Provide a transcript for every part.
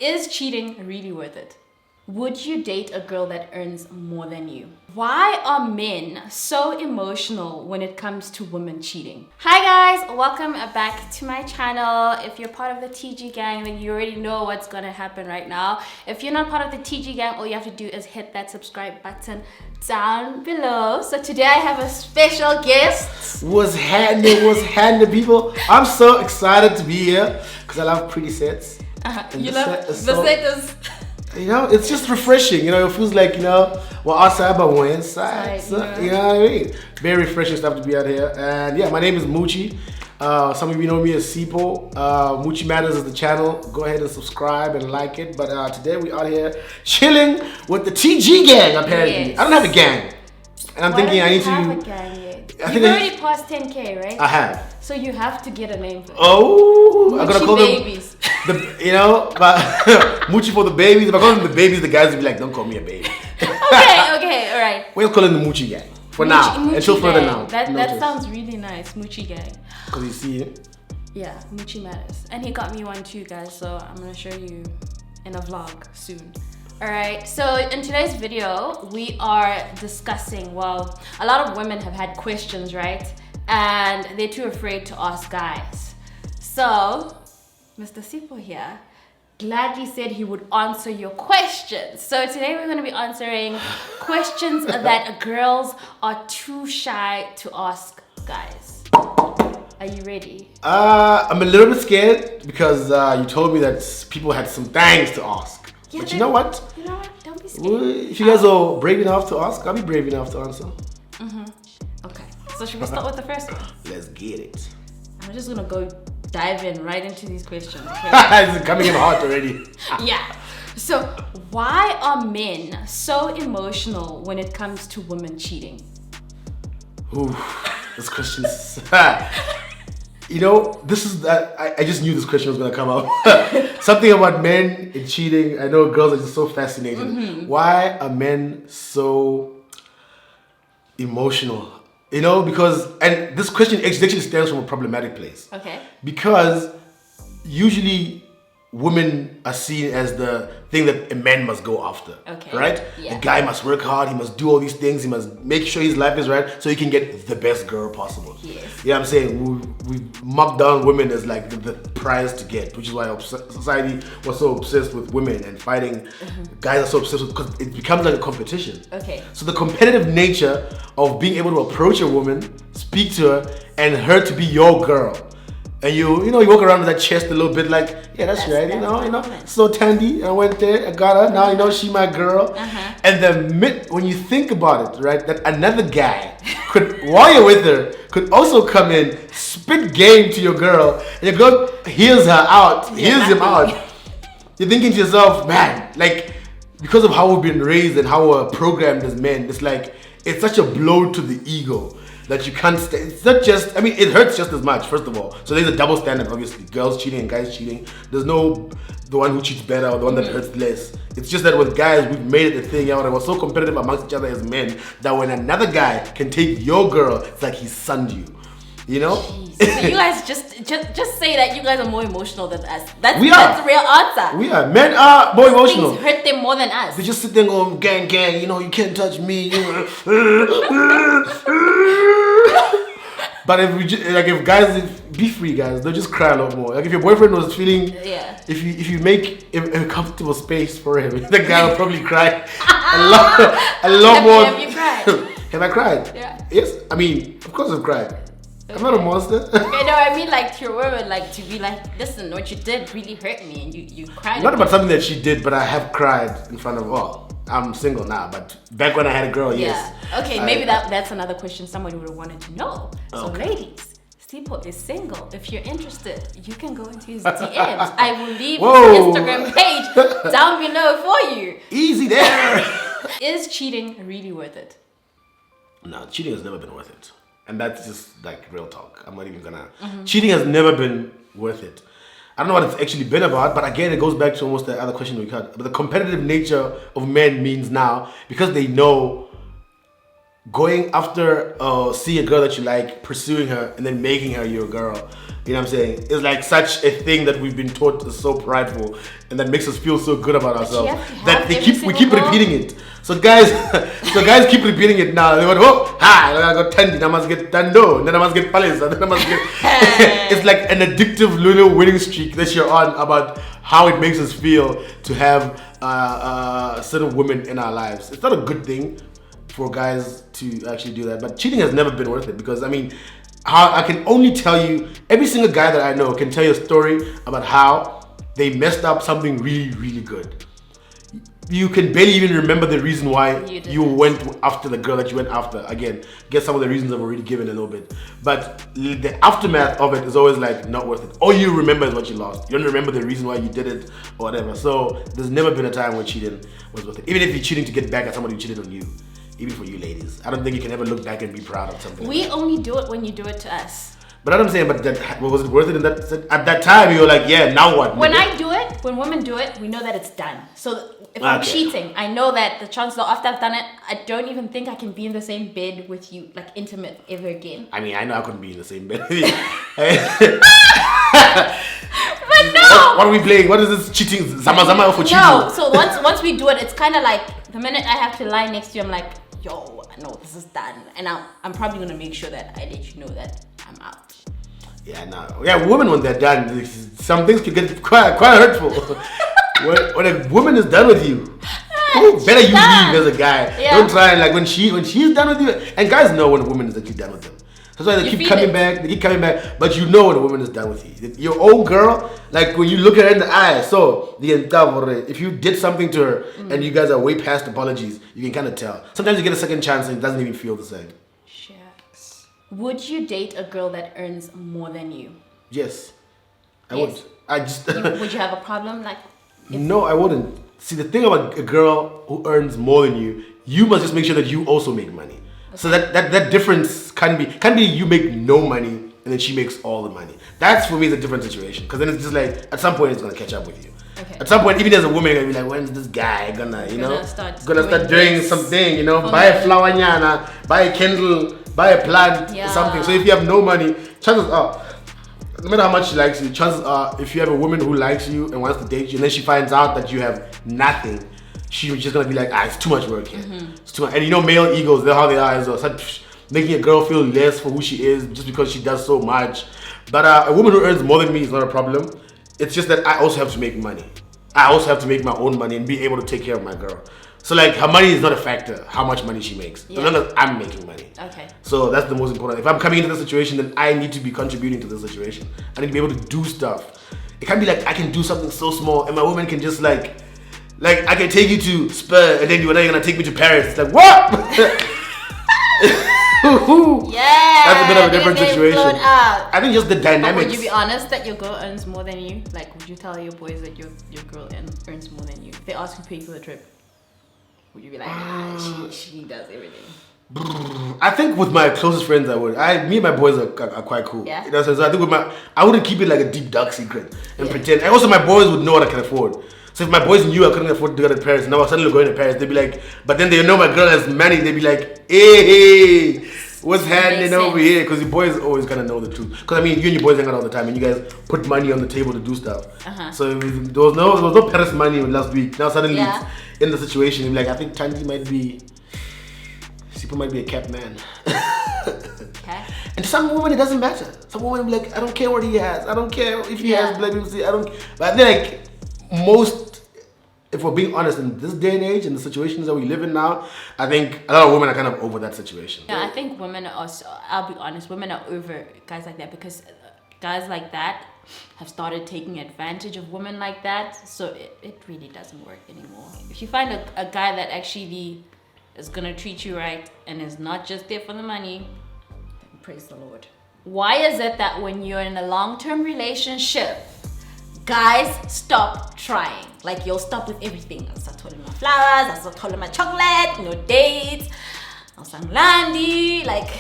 Is cheating really worth it? Would you date a girl that earns more than you? Why are men so emotional when it comes to women cheating? Hi guys, welcome back to my channel. If you're part of the TG gang, then you already know what's gonna happen right now. If you're not part of the TG gang, all you have to do is hit that subscribe button down below. So today I have a special guest. What's happening, people? I'm so excited to be here because I love pretty sets. You love the set is... You know, it's just refreshing. You know, it feels like, you know, we're outside but we're inside. So, you know what I mean? Very refreshing stuff to be out here. And yeah, my name is Muchi. Some of you know me as Sipo. Muchi Matters is the channel. Go ahead and subscribe and like it. But today we out here chilling with the TG gang, apparently. Yes. I don't have a gang. And I'm thinking I need to... have a gang yet? You've already passed 10K, right? I have. So you have to get a name for it. Oh, I'm gonna call babies. them you know, but Muchi for the babies. If I call them the babies, the guys will be like, "Don't call me a baby." okay, all right. We'll call them the Muchi gang for now until further now. That sounds really nice, Muchi gang. Cause you see it. Yeah, Muchi Matters, and he got me one too, guys. So I'm gonna show you in a vlog soon. Alright, so in today's video, we are discussing, well, a lot of women have had questions, right? And they're too afraid to ask guys. So, Mr. Sipo here gladly said he would answer your questions. So today we're going to be answering questions that girls are too shy to ask guys. Are you ready? I'm a little bit scared because you told me that people had some things to ask. Yeah, but you know what? You know what? Don't be scared. If you guys are brave enough to ask, I'll be brave enough to answer. Okay. So should we start with the first one? Let's get it. I'm just gonna go dive in right into these questions. Okay? It's coming in hot already. Yeah. So why are men so emotional when it comes to women cheating? Ooh, this question is... You know, this is that I just knew this question was gonna come up. Something about men and cheating. I know girls are just so fascinated. Why are men so emotional? You know, because, and this question actually stems from a problematic place. Okay. Because usually women are seen as the thing that a man must go after. Okay. Right? Yeah. The guy must work hard, he must do all these things, he must make sure his life is right so he can get the best girl possible. Yes. You know what I'm saying? We mark down women as like the prize to get, which is why society was so obsessed with women and fighting. Guys are so obsessed with, because it becomes like a competition. Okay. So the competitive nature of being able to approach a woman, speak to her, and her to be your girl. And you walk around with that chest a little bit like, yeah, that's right, you know. So Thandi, I went there, I got her, now you know she my girl. And when you think about it, right, that another guy could, while you're with her, could also come in, spit game to your girl, and your girl hears him out. You're thinking to yourself, man, like, because of how we've been raised and how we're programmed as men, it's like, it's such a blow to the ego that you can't stay. It's not just, I mean, it hurts just as much, first of all. So there's a double standard, obviously. Girls cheating and guys cheating. There's no the one who cheats better or the one that hurts less. It's just that with guys, we've made it a thing out and we're so competitive amongst each other as men that when another guy can take your girl, it's like he sunned you. You know? So you guys just say that you guys are more emotional than us. That's the real answer. We are. Men are more emotional. Things hurt them more than us. They just sit there going, gang, gang, you know, you can't touch me. But if guys, be free guys, they'll just cry a lot more. Like if your boyfriend was feeling, if you make a comfortable space for him, the guy will probably cry a lot more. Have you cried? Have I cried? Yeah. Yes. I mean, of course I've cried. Okay. I'm not a monster. Okay, no, I mean like to your woman, like to be like, listen, what you did really hurt me, and you cried. Not about something that she did, but I have cried in front of. Oh, I'm single now, but back when I had a girl, yes. Okay, maybe that's another question somebody would have wanted to know. So ladies, Sipo is single. If you're interested, you can go into his DMs. I will leave his Instagram page down below for you. Easy there. Is cheating really worth it? No, cheating has never been worth it. And that's just like real talk. I'm not even gonna... Cheating has never been worth it. I don't know what it's actually been about, but again, it goes back to almost the other question we had. But the competitive nature of men means now, because they know going after seeing a girl that you like, pursuing her, and then making her your girl, You know what I'm saying? It's like such a thing that we've been taught is so prideful and that makes us feel so good about ourselves that we keep repeating it. So guys keep repeating it now. They go, oh, hi, I got Thandi, I must get Dando, then I must get Palace, then I must get... It's like an addictive little winning streak that you're on about how it makes us feel to have certain women in our lives. It's not a good thing for guys to actually do that, but cheating has never been worth it because, I mean, I can only tell you, every single guy that I know can tell you a story about how they messed up something really, really good. You can barely even remember the reason why you went after the girl that you went after. Again, guess some of the reasons I've already given a little bit. But the aftermath of it is always like not worth it. All you remember is what you lost. You don't remember the reason why you did it or whatever. So there's never been a time when cheating was worth it. Even if you're cheating to get back at somebody who cheated on you. Even for you ladies. I don't think you can ever look back and be proud of something. We only do it when you do it to us. But I'm saying, but was it worth it at that time? You were like, yeah, now what? When I do it, when women do it, we know that it's done. So if I'm cheating, I know that the chances are after I've done it, I don't even think I can be in the same bed with you, like intimate ever again. I mean, I know I couldn't be in the same bed. But no! What are we playing? What is this cheating? Zama for cheating? No, so once we do it, it's kind of like the minute I have to lie next to you, I'm like, yo, I know this is done. And I'm probably going to make sure that I let you know that I'm out. Yeah, no. Yeah, women when they're done, some things can get quite hurtful. when a woman is done with you, better you leave as a guy. Yeah. Don't try and like when she's done with you. And guys know when a woman is actually done with them. That's why they keep coming back. They keep coming back. But you know when a woman is done with you. Your own girl, like when you look at her in the eye. So if you did something to her and you guys are way past apologies, you can kind of tell. Sometimes you get a second chance and it doesn't even feel the same. Shucks. Would you date a girl that earns more than you? Yes, I would. Would you have a problem No, I wouldn't. See, the thing about a girl who earns more than you, you must just make sure that you also make money. Okay. So that difference can be you make no money and then she makes all the money. That's for me is a different situation because then it's just like at some point it's gonna catch up with you. Okay. At some point, even as a woman, you're gonna be like, when's this guy gonna start doing something, buy a flower nyana, buy a candle, buy a plant, or something. So if you have no money, chances are, no matter how much she likes you, chances are if you have a woman who likes you and wants to date you and then she finds out that you have nothing, she's just gonna be like, it's too much work here. It's too much. And male egos, they're how they are as well. It's making a girl feel less for who she is just because she does so much. But a woman who earns more than me is not a problem. It's just that I also have to make money. I also have to make my own money and be able to take care of my girl. So like her money is not a factor, how much money she makes. As long as I'm making money. Okay. So that's the most important. If I'm coming into the situation, then I need to be contributing to the situation. I need to be able to do stuff. It can't be like I can do something so small and my woman can just like I can take you to Spur and then you're gonna take me to Paris. It's like what? Yeah, that's a bit of a different situation. I think just the dynamics. But would you be honest that your girl earns more than you? Like, would you tell your boys that your girl earns more than you? If they ask you to pay for the trip, would you be like, she does everything? I think with my closest friends, I would. Me and my boys are quite cool. Yeah. So I think I wouldn't keep it like a deep dark secret and pretend. And also, my boys would know what I can afford. So if my boys knew I couldn't afford to go to Paris, now I'm suddenly going to Paris, they'd be like, but then they know my girl has money, they'd be like, hey, what's happening over here? Because your boys always kind of know the truth. Because I mean, you and your boys hang out all the time and you guys put money on the table to do stuff. So there was no Paris money last week. Now suddenly it's in the situation, you're like, I think Thandi might be a capped man. Okay. And some women, it doesn't matter. Some women be like, I don't care what he has. I don't care if he has black people. I don't. But then like, if we're being honest, in this day and age, in the situations that we live in now, I think a lot of women are kind of over that situation. Yeah, I think women are also, I'll be honest, women are over guys like that because guys like that have started taking advantage of women like that. So it really doesn't work anymore. If you find a guy that actually is gonna treat you right and is not just there for the money, praise the Lord. Why is it that when you're in a long-term relationship, guys stop trying? Like, you'll stop with everything. I'll start holding my flowers, I'll start holding my chocolate, no dates, I'll start landy, like...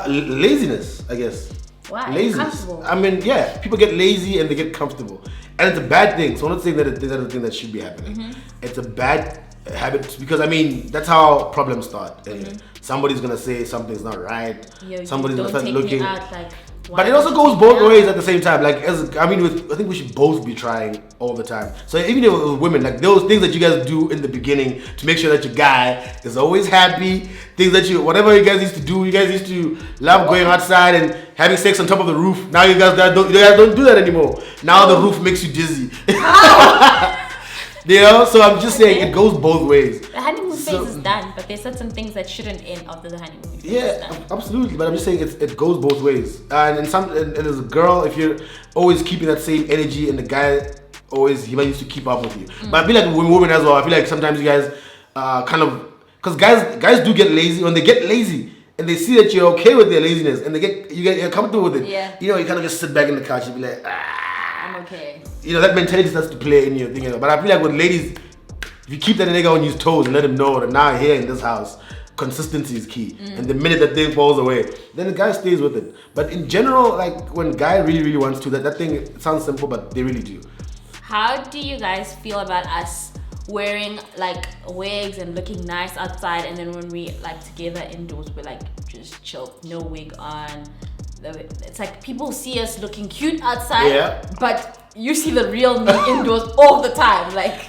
laziness, I guess. Why? Laziness. I mean, yeah, people get lazy and they get comfortable. And it's a bad thing. So I'm not saying that it's a thing that should be happening. It's a bad habit because, I mean, that's how problems start. Somebody's going to say something's not right. Somebody's going to start looking... But it also goes both ways at the same time. Like, I think we should both be trying all the time. So even if with women, like those things that you guys do in the beginning to make sure that your guy is always happy, things that whatever you guys used to do, you guys used to love going outside and having sex on top of the roof. Now you guys don't do that anymore. Now the roof makes you dizzy. You know, so I'm just saying it goes both ways. The honeymoon phase is done, but there's certain things that shouldn't end after the honeymoon phase is done. Absolutely. But I'm just saying it goes both ways. And as a girl, if you're always keeping that same energy, and the guy he might need to keep up with you. But I feel like with women as well. I feel like sometimes you guys because guys do get lazy. When they get lazy and they see that you're okay with their laziness and you're comfortable with it. Yeah. You know, you kind of just sit back in the couch and be like, I'm okay. You know, that mentality starts to play in your thing. But I feel like with ladies, if you keep that nigga on his toes and let him know that now here in this house, consistency is key. And the minute that thing falls away, then the guy stays with it. But in general, like when guy really, really wants to, that thing, it sounds simple, but they really do. How do you guys feel about us wearing like wigs and looking nice outside, and then when we like together indoors, we're like just chill, no wig on? It's like people see us looking cute outside, but you see the real me indoors all the time. Like,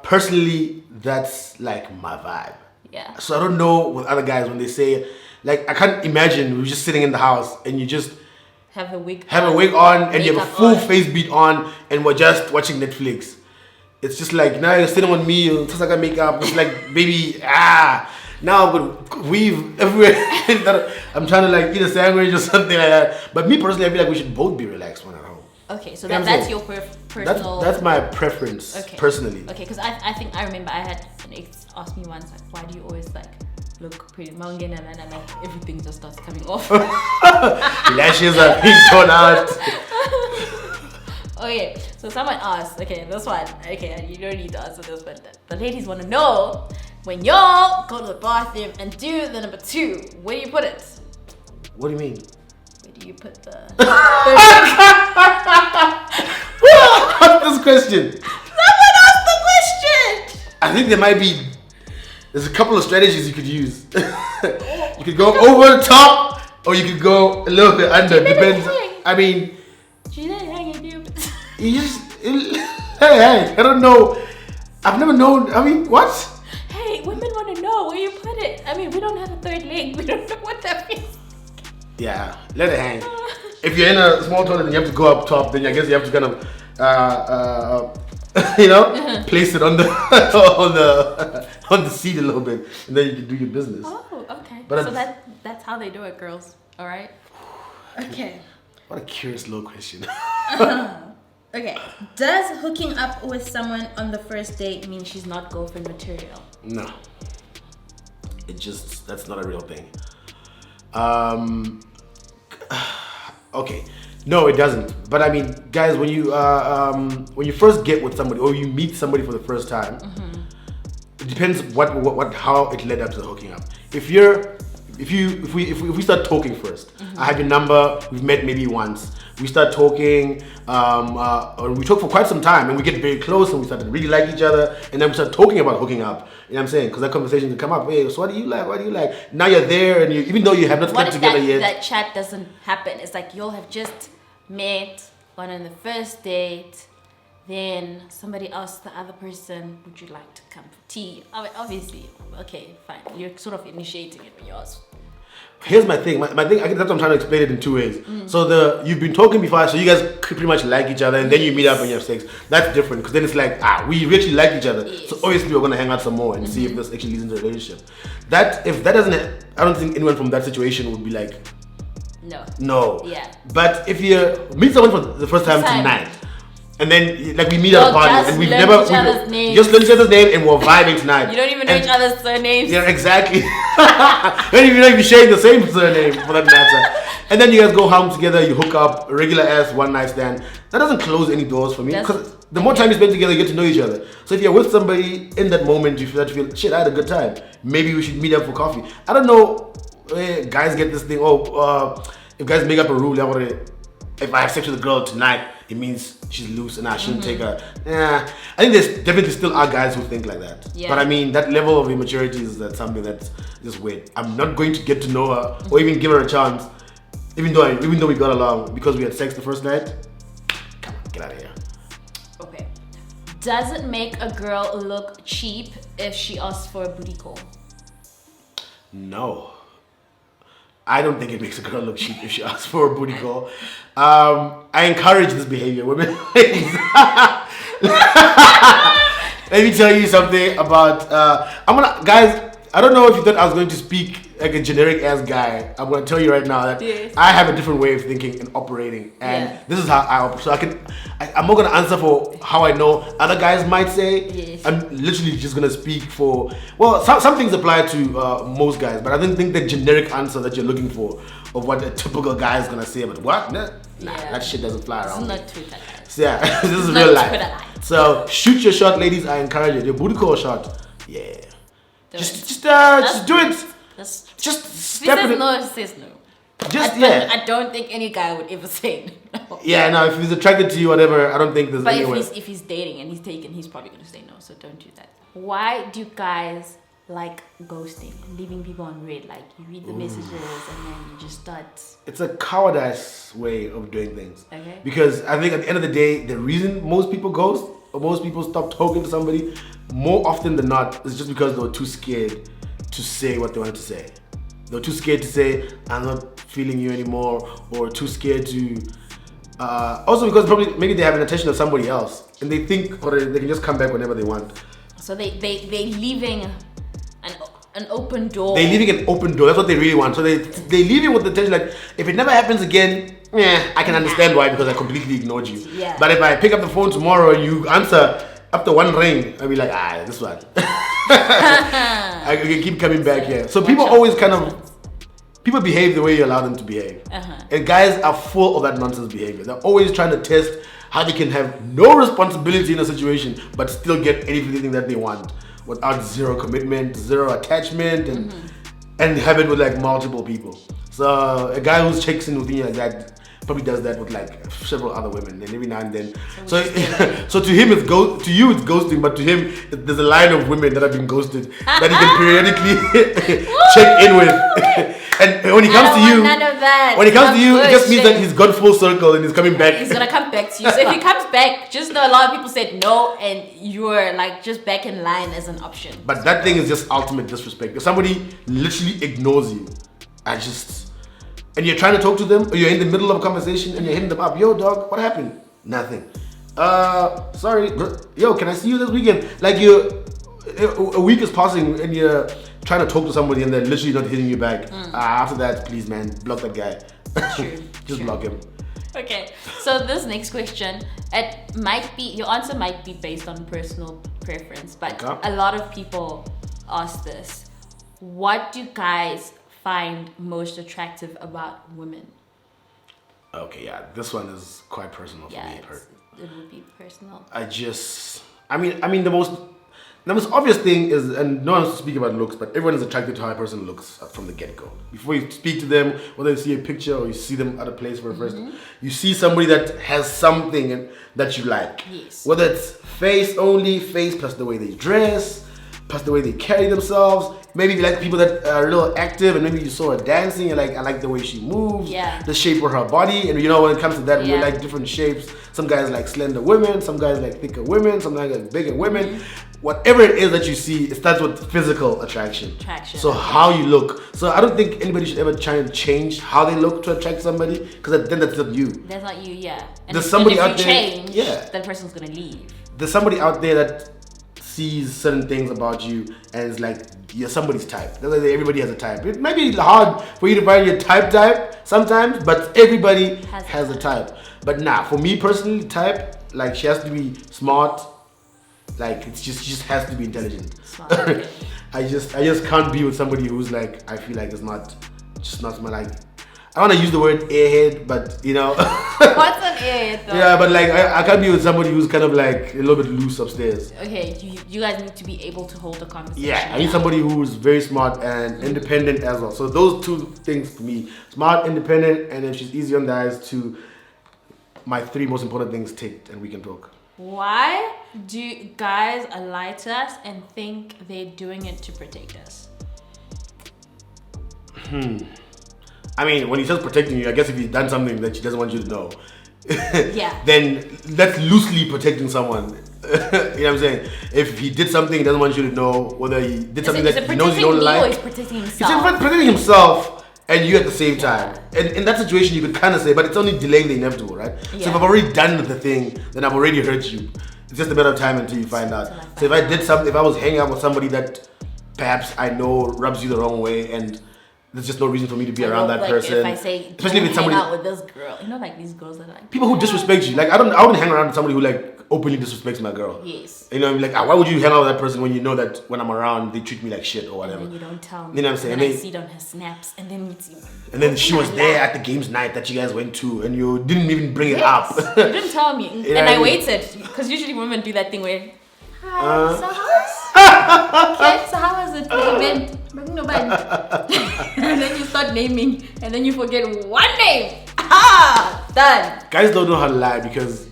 personally, that's like my vibe. Yeah. So I don't know with other guys when they say, like, I can't imagine we're just sitting in the house and you just have a wig on and you have a full face beat on and we're just watching Netflix. It's just like, now you're sitting on me, you just like I makeup. It's like, baby, now I'm gonna weave everywhere. I'm trying to like eat a sandwich or something like that. But me personally, I feel like we should both be relaxed when at home. Okay, so that's your personal... That's my preference, personally. Okay, because I remember I had an ex ask me once, like, why do you always like look pretty mountain, and then like everything just starts coming off. Lashes are being torn out. Okay, so someone asked, this one, you don't need to answer this, but the ladies want to know, when y'all go to the bathroom and do the number 2, where do you put it? What do you mean? Where do you put the... Who asked this question? Someone asked the question! I think there's a couple of strategies you could use. You could go over the top, or you could go a little bit under. Depends. I mean... Hey, I don't know. I've never known. I mean, what? Hey, women want to know where you put it. I mean, we don't have a third leg. We don't know what that means. Yeah, let it hang. If you're in a small toilet and you have to go up top, then I guess you have to kind of, place it on the on the seat a little bit, and then you can do your business. Oh, okay. But so that's how they do it, girls. All right. Okay. What a curious little question. Okay. Does hooking up with someone on the first date mean she's not girlfriend material? No. That's not a real thing. Okay. No, it doesn't. But I mean, guys, when you first get with somebody or you meet somebody for the first time, it depends how it led up to the hooking up. If we start talking first, I have your number, we've met maybe once, we start talking, or we talk for quite some time and we get very close and we start to really like each other, and then we start talking about hooking up. You know what I'm saying? Because that conversation can come up. Hey, so what do you like? What do you like? Now you're there, and even though you have not slept together yet. That chat doesn't happen? It's like you'll have just met, gone on the first date, then somebody asks the other person, would you like to come for tea? I mean, obviously, okay, fine. You're sort of initiating it when you ask. Here's my thing. My thing, I guess that's what I'm trying to explain it in two ways. So you've been talking before, so you guys pretty much like each other, and then you meet up and you have sex. That's different, because then it's like, we actually like each other. Yes. So obviously we're gonna hang out some more and see if this actually leads into a relationship. If that doesn't, I don't think anyone from that situation would be like, no. Yeah. But if you meet someone for the first time tonight, and then like we meet at a party and we just learned each other's name and we're vibing tonight. You don't even know each other's surnames. Yeah, exactly. You don't even know if you're sharing the same surname for that matter. And then you guys go home together, you hook up, regular ass one night stand. That doesn't close any doors for me, because the more time you spend together, you get to know each other. So if you're with somebody in that moment, you feel shit, I had a good time. Maybe we should meet up for coffee. I don't know. Guys get this thing. If guys make up a rule, if I have sex with a girl tonight, it means she's loose and I shouldn't take her. I think there's definitely still are guys who think like that. Yeah. But I mean, that level of immaturity is something that's just weird. I'm not going to get to know her or even give her a chance Even though we got along because we had sex the first night. Come on, get out of here. Okay. Does it make a girl look cheap if she asks for a booty call? No. I don't think it makes a girl look cheap if she asks for a booty call. I encourage this behavior, women. Let me tell you something about. Guys. I don't know if you thought I was going to speak like a generic ass guy. I'm going to tell you right now that I have a different way of thinking and operating, and this is how I operate. So I'm not going to answer for how I know other guys might say. Yes. I'm literally just going to speak for. Well, some things apply to most guys, but I don't think the generic answer that you're looking for of what a typical guy is going to say about what. Nah, that shit doesn't fly around. It's not Twitter, guys. So, yeah, this is real life. So shoot your shot, ladies. I encourage it. Your booty call shot, yeah. Just do it. Just step in it. No, it says no. I don't think any guy would ever say no. Yeah, no. If he's attracted to you, whatever, I don't think there's. But any way. if he's dating and he's taken, he's probably gonna say no. So don't do that. Why do guys like ghosting and leaving people on read? Like you read the messages and then you just start. It's a cowardice way of doing things. Okay. Because I think at the end of the day, the reason most people ghost or most people stop talking to somebody, more often than not, is just because they were too scared to say what they wanted to say. They were too scared to say, I'm not feeling you anymore, or too scared to... also because maybe they have an attention of somebody else, and they think or they can just come back whenever they want. So they leaving an open door. They're leaving an open door. That's what they really want. So they leave it with the intention like, if it never happens again, I can understand why, because I completely ignored you. Yeah. But if I pick up the phone tomorrow and you answer after one ring, I'll be like, this one. I can keep coming back here. So people always people behave the way you allow them to behave. And guys are full of that nonsense behavior. They're always trying to test how they can have no responsibility in a situation but still get anything that they want without zero commitment, zero attachment, and have it with like multiple people. So a guy who's checks in with you like that probably does that with like several other women, and every now and then. So to him it's to you it's ghosting, but to him there's a line of women that have been ghosted that he can periodically check in with. And when he comes to you, none of that. When he comes to you, it just means that he's gone full circle and he's coming back. He's gonna come back to you. So if he comes back, just know a lot of people said no, and you're like just back in line as an option. But that thing is just ultimate disrespect. If somebody literally ignores you, and you're trying to talk to them, or you're in the middle of a conversation and you're hitting them up, yo dog, what happened? Nothing. Sorry, yo, can I see you this weekend? Like a week is passing and you're trying to talk to somebody and they're literally not hitting you back. After that, please man, block that guy. True. Just block him. Okay, so this next question, your answer might be based on personal preference, but a lot of people ask this. What do guys find most attractive about women? Okay, yeah, this one is quite personal for me. It would be personal. I mean, the most obvious thing is, and no one wants to speak about looks, but everyone is attracted to how a person looks from the get-go. Before you speak to them, whether you see a picture or you see them at a place for the first time, you see somebody that has something that you like. Yes. Whether it's face plus the way they dress, plus the way they carry themselves. Maybe you like people that are a little active, and maybe you saw her dancing, and I like the way she moves, the shape of her body. And when it comes to that, we like different shapes. Some guys like slender women, some guys like thicker women, some guys like bigger women. Whatever it is that you see, it starts with physical attraction. So how you look. So I don't think anybody should ever try and change how they look to attract somebody, because then that's not you. That's not you, yeah. And there's somebody if out you there, change, that person's gonna leave. There's somebody out there that sees certain things about you and it's like you're somebody's type. Everybody has a type. It might be hard for you to find your type sometimes, but everybody has a type. But for me personally, type, like, she has to be smart. Like, she just has to be intelligent. Smart, okay. I just can't be with somebody who's like, I feel like it's not my, like, I want to use the word airhead, but What's an airhead though? Yeah, but like I can't be with somebody who's kind of like a little bit loose upstairs. Okay, you guys need to be able to hold a conversation. Yeah, I need somebody who's very smart and independent as well. So those two things to me: smart, independent, and if she's easy on the eyes, to my three most important things ticked, and we can talk. Why do guys lie to us and think they're doing it to protect us? I mean, when he says protecting you, I guess if he's done something that she doesn't want you to know, yeah, then that's loosely protecting someone. You know what I'm saying? If he did something he doesn't want you to know, whether he did something that he knows you don't like, or he's protecting himself. He's protecting himself and you at the same time. And in that situation, you could kind of say, but it's only delaying the inevitable, right? Yeah. So if I've already done the thing, then I've already hurt you. It's just a matter of time until you find out. So if I did something, if I was hanging out with somebody that perhaps I know rubs you the wrong way, and there's just no reason for me to be around that person. If I say, especially if it's somebody out with this girl, you know, like these girls that like people who disrespect you. Like I wouldn't hang around with somebody who like openly disrespects my girl. Yes. You know, like why would you hang out with that person when you know that when I'm around they treat me like shit or whatever? And then you don't tell me. You know what I'm saying? And then I see it on her snaps, and then it's you. And then she was there at the games night that you guys went to, and you didn't even bring it up. You didn't tell me, and I waited because usually women do that thing where, hi, so how was it? Nobody. And then you start naming, and then you forget one name. Done. Guys don't know how to lie because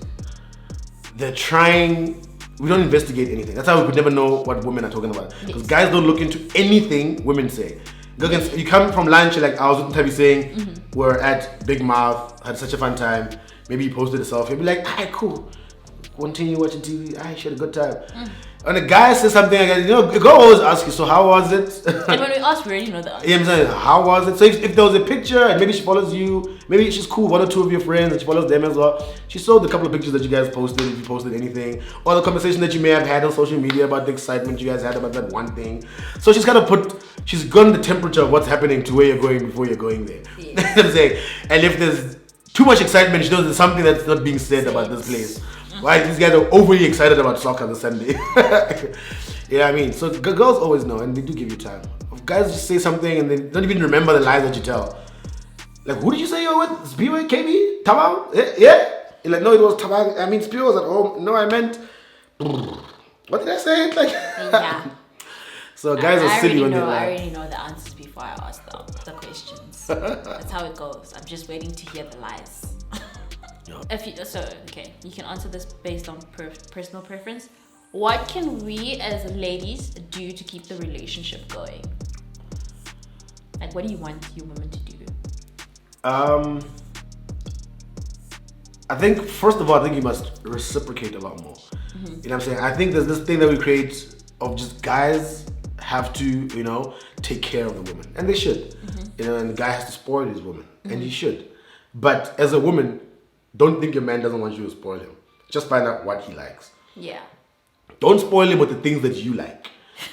they're trying. We don't investigate anything. That's how we could never know what women are talking about. Because guys don't look into anything women say. You come from lunch, you're like I was with Thandi saying, we're at Big Mouth, had such a fun time. Maybe you posted a selfie. You'll be like, alright, cool. Continue watching TV. I had a good time. When a guy says something, you know, a girl always asks you, so how was it? And when we ask, we already know the answer. Yeah, I'm saying, how was it? So if there was a picture and maybe she follows you, maybe she's cool, one or two of your friends, and she follows them as well. She saw the couple of pictures that you guys posted, if you posted anything, or the conversation that you may have had on social media about the excitement you guys had about that one thing. So she's gotten the temperature of what's happening to where you're going before you're going there. Yeah. You know what I'm saying? And if there's too much excitement, she knows there's something that's not being said about this place. Why these guys are overly excited about soccer this Sunday. You know what I mean? So girls always know, and they do give you time. If guys just say something and they don't even remember the lies that you tell. Like, who did you say you were with? Spiwa, KB? Tabang? Yeah? You're like, no, it was Tabang. I mean, Spiwa was at home. No, I meant... What did I say? Like, yeah. So guys are silly when they lie. I already know the answers before I ask the questions. That's how it goes. I'm just waiting to hear the lies. You can answer this based on personal preference. What can we as ladies do to keep the relationship going? Like, what do you want your women to do? I think first of all, you must reciprocate a lot more. You know what I'm saying? I think there's this thing that we create of just guys have to, you know, take care of the woman, and they should. You know, and the guy has to spoil his woman, and he should. But as a woman, don't think your man doesn't want you to spoil him. Just find out what he likes. Yeah. Don't spoil him with the things that you like.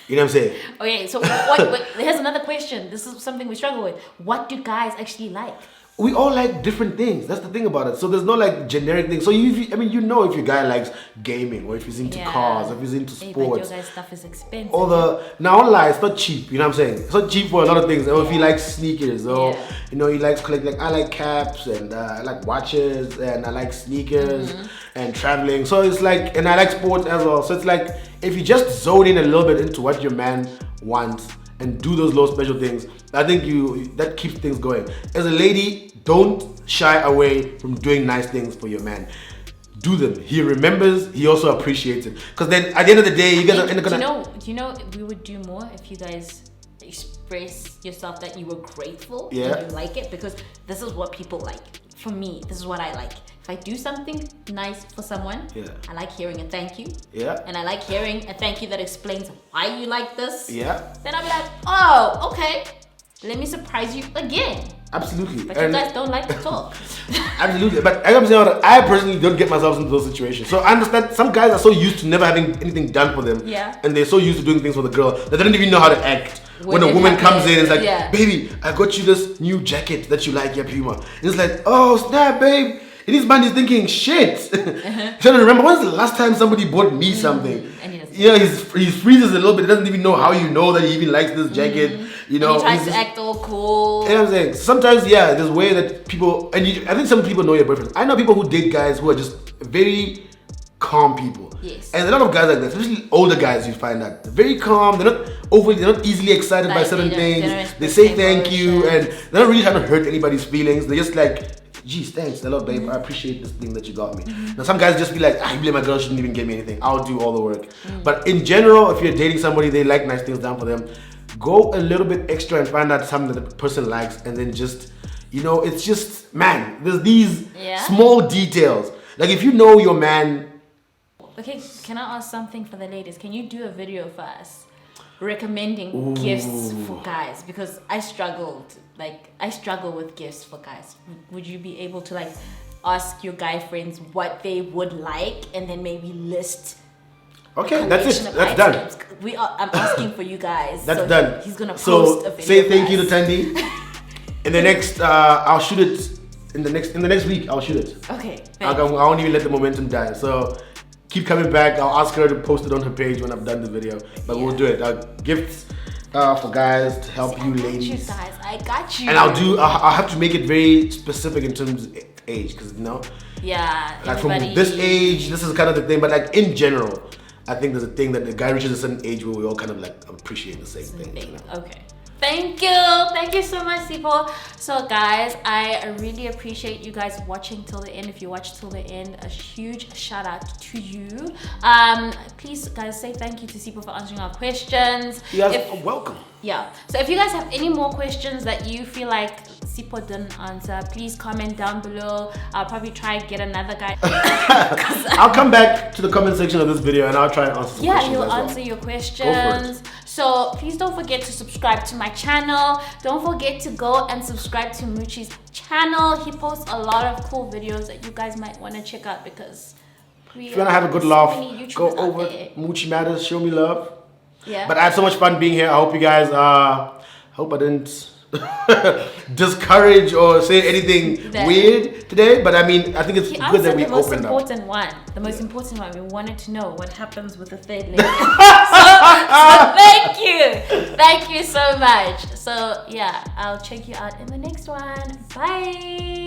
You know what I'm saying? Okay, so what, here's another question. This is something we struggle with. What do guys actually like? We all like different things. That's the thing about it. So there's no like generic thing. So you know if your guy likes gaming, or if he's into cars, or if he's into sports. But your guy's stuff is expensive. Now don't lie, it's not cheap. You know what I'm saying? It's not cheap for a lot of things. Or if he likes sneakers, or you know he likes collecting. Like I like caps, and I like watches, and I like sneakers, and traveling. So it's like, and I like sports as well. So it's like if you just zone in a little bit into what your man wants and do those little special things, I think that keeps things going. As a lady, don't shy away from doing nice things for your man. Do them. He remembers, he also appreciates it. Because then at the end of the day, you guys are gonna... Do you know we would do more if you guys express yourself that you were grateful and you like it? Because this is what people like. For me, this is what I like. If I do something nice for someone, I like hearing a thank you. Yeah. And I like hearing a thank you that explains why you like this. Yeah. Then I'm like, oh, okay. Let me surprise you again. Absolutely. But you guys don't like to talk. Absolutely. But I'm saying, I personally don't get myself into those situations. So I understand some guys are so used to never having anything done for them. Yeah. And they're so used to doing things for the girl that they don't even know how to act. When a woman comes in and is like, baby, I got you this new jacket that you like, your Puma. And it's like, oh, snap, babe. In his mind, he's thinking, shit. Trying to remember, when's the last time somebody bought me something? And he freezes a little bit. He doesn't even know how you know that he even likes this jacket. You know, and he tries to act all cool. You know what I'm saying? Sometimes, there's a way that people, and I think some people know your boyfriend. I know people who date guys who are just very calm people. Yes. And a lot of guys like that, especially older guys, you find that. They're very calm, they're not easily excited by certain things. They say thank you, and they're not really trying to hurt anybody's feelings. They're just like, geez, thanks a lot, babe. I appreciate this thing that you got me. Now, some guys just be like, I blame my girl, shouldn't even give me anything. I'll do all the work. But in general, if you're dating somebody, they like nice things done for them. Go a little bit extra and find out something that the person likes, and then just, You know, it's just, man, there's these small details. Like if you know your man. Okay, can I ask something for the ladies? Can you do a video for us recommending gifts for guys? Because I struggle with gifts for guys. Would you be able to like ask your guy friends what they would like and then maybe list? Okay, that's it. That's done. I'm asking for you guys. That's done. He's gonna post a video. Say thank you to Thandi. In the next, I'll shoot it. In the next week, I'll shoot it. Okay. I won't even let the momentum die. So keep coming back. I'll ask her to post it on her page when I've done the video. But we'll do it. Gifts for guys to help you ladies. I got you. And I'll have to make it very specific in terms of age, because you know. Yeah. Like from this age, this is kind of the thing. But like in general, I think there's a thing that the guy reaches a certain age where we all kind of like appreciate the same thing. You know? Okay. Thank you so much, Sipho. So guys, I really appreciate you guys watching till the end. If you watch till the end, a huge shout out to you. Please guys say thank you to Sipho for answering our questions. You guys are welcome. Yeah, so if you guys have any more questions that you feel like Sipho didn't answer, please comment down below. I'll probably try and get another guy. I'll come back to the comment section of this video and I'll try and answer some questions. Yeah, he'll answer your questions. So please don't forget to subscribe to my channel. Don't forget to go and subscribe to Muchi's channel. He posts a lot of cool videos that you guys might want to check out, because if you want to have a good laugh, go over Muchi Matters, show me love. Yeah. But I had so much fun being here. I hope you guys, hope I didn't discourage or say anything weird today. But I mean, I think it's good that we opened up. The most important one. We wanted to know what happens with the third leg. so thank you so much. So yeah, I'll check you out in the next one. Bye.